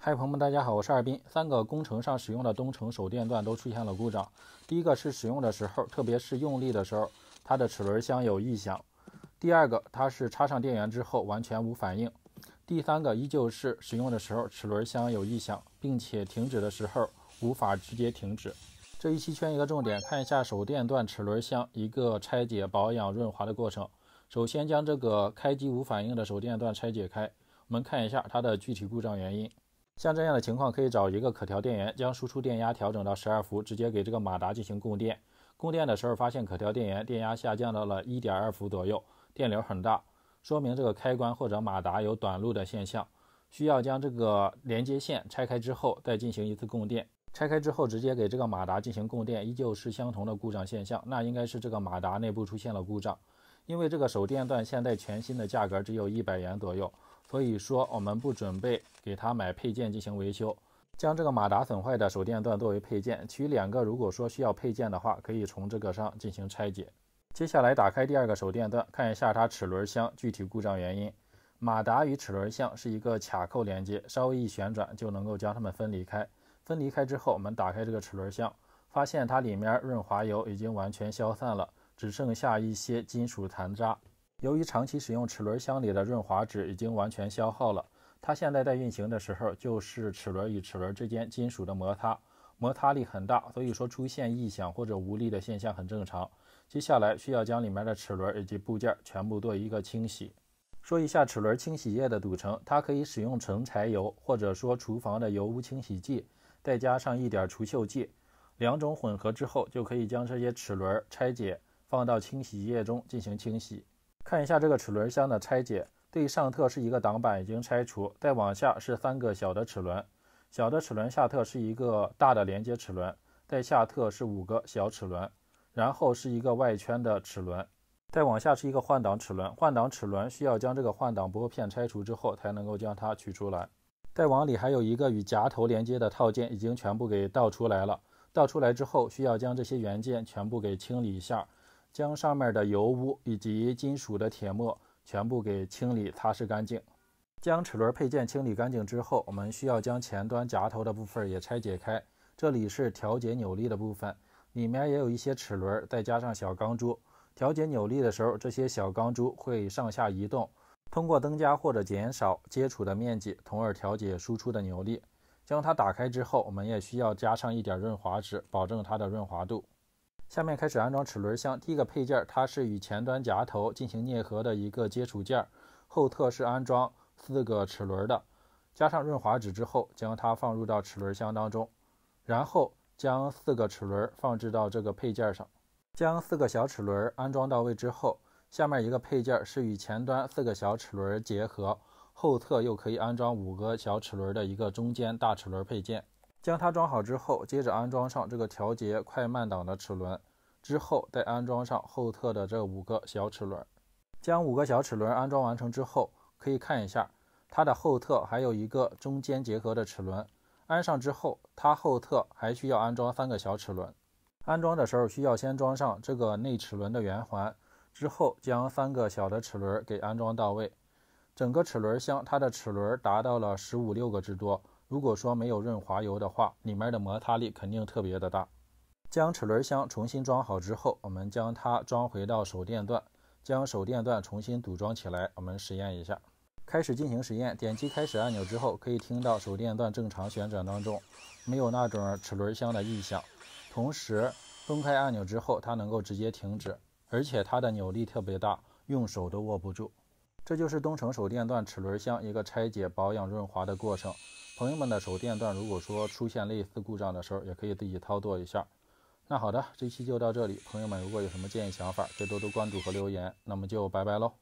嗨，朋友们，大家好，我是二斌。3个工程上使用的东程手电段都出现了故障。第一个是使用的时候，特别是用力的时候，它的齿轮箱有异响。第二个，它是插上电源之后完全无反应。第三个，依旧是使用的时候齿轮箱有异响，并且停止的时候无法直接停止。这一期圈一个重点，看一下手电段齿轮箱一个拆解、保养、润滑的过程。首先将这个开机无反应的手电段拆解开，我们看一下它的具体故障原因。像这样的情况，可以找一个可调电源，将输出电压调整到12伏，直接给这个马达进行供电。供电的时候发现可调电源电压下降到了 1.2 伏左右，电流很大，说明这个开关或者马达有短路的现象，需要将这个连接线拆开之后再进行一次供电。拆开之后直接给这个马达进行供电，依旧是相同的故障现象，那应该是这个马达内部出现了故障。因为这个手电段现在全新的价格只有100元左右，所以说我们不准备给它买配件进行维修，将这个马达损坏的手电段作为配件，其余2个如果说需要配件的话，可以从这个上进行拆解。接下来打开第2个手电段，看一下它齿轮箱具体故障原因。马达与齿轮箱是一个卡扣连接，稍微一旋转就能够将它们分离开。分离开之后，我们打开这个齿轮箱，发现它里面润滑油已经完全消散了，只剩下一些金属残渣。由于长期使用齿轮箱里的润滑质已经完全消耗了，它现在在运行的时候就是齿轮与齿轮之间金属的摩擦，摩擦力很大，所以说出现异响或者无力的现象很正常。接下来需要将里面的齿轮以及部件全部做一个清洗。说一下齿轮清洗液的组成，它可以使用纯柴油，或者说厨房的油污清洗剂，再加上一点除锈剂，2种混合之后就可以将这些齿轮拆解，放到清洗液中进行清洗。看一下这个齿轮箱的拆解，最上侧是一个挡板已经拆除，再往下是3个小的齿轮，小的齿轮下侧是一个大的连接齿轮，在下侧是5个小齿轮，然后是一个外圈的齿轮，再往下是一个换挡齿轮。换挡齿轮需要将这个换挡拨片拆除之后才能够将它取出来。再往里还有一个与夹头连接的套件已经全部给倒出来了，倒出来之后需要将这些元件全部给清理一下，将上面的油污以及金属的铁末全部给清理擦拭干净。将齿轮配件清理干净之后，我们需要将前端夹头的部分也拆解开，这里是调节扭力的部分，里面也有一些齿轮，再加上小钢珠。调节扭力的时候，这些小钢珠会上下移动，通过增加或者减少接触的面积，从而调节输出的扭力。将它打开之后，我们也需要加上一点润滑质，保证它的润滑度。下面开始安装齿轮箱。第一个配件，它是与前端夹头进行啮合的一个接触件，后侧是安装4个齿轮的。加上润滑质之后，将它放入到齿轮箱当中，然后将4个齿轮放置到这个配件上。将4个小齿轮安装到位之后，下面一个配件是与前端4个小齿轮结合，后侧又可以安装5个小齿轮的一个中间大齿轮配件。将它装好之后，接着安装上这个调节快慢档的齿轮，之后再安装上后侧的这5个小齿轮。将5个小齿轮安装完成之后，可以看一下它的后侧还有一个中间结合的齿轮，安上之后，它后侧还需要安装3个小齿轮。安装的时候需要先装上这个内齿轮的圆环，之后将3个小的齿轮给安装到位。整个齿轮箱它的齿轮达到了15、16个之多，如果说没有润滑油的话，里面的摩擦力肯定特别的大。将齿轮箱重新装好之后，我们将它装回到手电段，将手电段重新组装起来，我们实验一下。开始进行实验，点击开始按钮之后，可以听到手电段正常旋转当中，没有那种齿轮箱的异响。同时松开按钮之后，它能够直接停止，而且它的扭力特别大，用手都握不住。这就是东程手电段齿轮箱一个拆解、保养、润滑的过程。朋友们的手电段如果说出现类似故障的时候，也可以自己操作一下。那好的，这期就到这里，朋友们如果有什么建议想法，可以多多关注和留言，那么就拜拜喽。